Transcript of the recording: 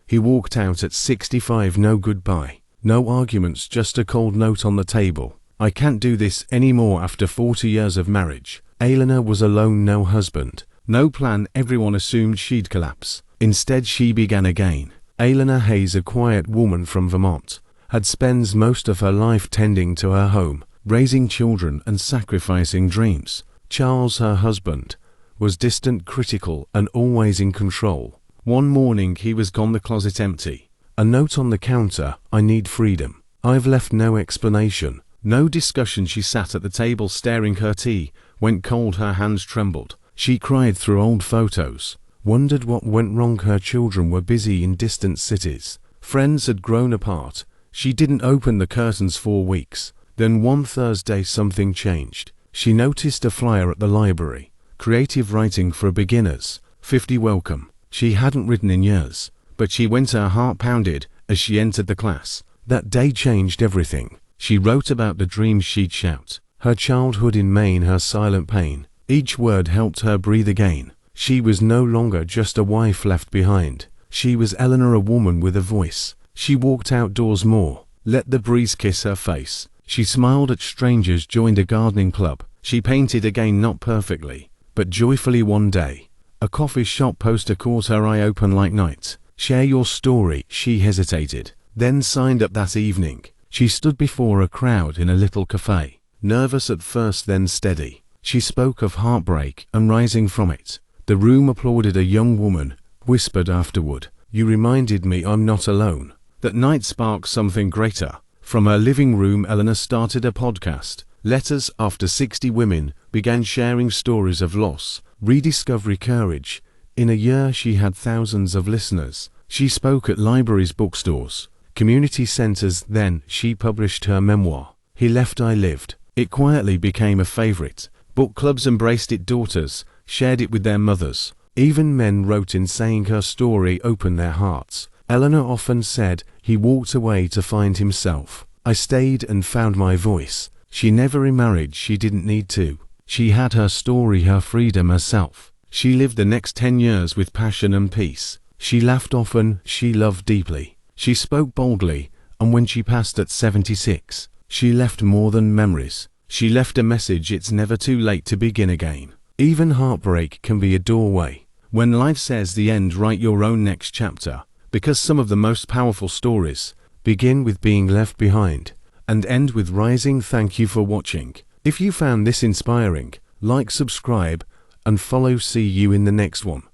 He walked out at 65, no goodbye, no arguments, just a cold note on the table. I can't do this anymore after 40 years of marriage. Eleanor was alone, no husband, no plan. Everyone assumed she'd collapse. Instead, she began again. Eleanor Hayes, a quiet woman from Vermont, had spent most of her life tending to her home, raising children and sacrificing dreams. Charles, her husband, was distant, critical, and always in control. One morning he was gone, the closet empty. A note on the counter: I need freedom. I've left. No explanation, no discussion. She sat at the table staring. Her tea went cold, her hands trembled. She cried through old photos, wondered what went wrong. Her children were busy in distant cities. Friends had grown apart. She didn't open the curtains for weeks. Then one Thursday something changed. She noticed a flyer at the library. Creative writing for beginners, 50 welcome. She hadn't written in years, but she went, her heart pounded as she entered the class. That day changed everything. She wrote about the dreams she'd shout, her childhood in Maine, her silent pain. Each word helped her breathe again. She was no longer just a wife left behind. She was Eleanor, a woman with a voice. She walked outdoors more, let the breeze kiss her face. She smiled at strangers, joined a gardening club. She painted again, not perfectly, but joyfully. One day, a coffee shop poster caught her eye, open like night. Share your story. She hesitated, then signed up that evening. She stood before a crowd in a little cafe, nervous at first, then steady. She spoke of heartbreak and rising from it. The room applauded. A young woman whispered afterward, "You reminded me I'm not alone." That night sparked something greater. From her living room, Eleanor started a podcast. Letters After 60 women began sharing stories of loss, rediscovery, courage. In a year, she had thousands of listeners. She spoke at libraries, bookstores, community centers. Then she published her memoir, He Left, I Lived. It quietly became a favorite. Book clubs embraced it. Daughters shared it with their mothers. Even men wrote in saying her story opened their hearts. Eleanor often said, "He walked away to find himself. I stayed and found my voice." She never remarried. She didn't need to. She had her story, her freedom, herself. She lived the next 10 years with passion and peace. She laughed often. She loved deeply. She spoke boldly. And when she passed at 76, she left more than memories. She left a message: it's never too late to begin again. Even heartbreak can be a doorway. When life says the end, write your own next chapter. Because some of the most powerful stories begin with being left behind and end with rising. Thank you for watching. If you found this inspiring, like, subscribe, and follow. See you in the next one.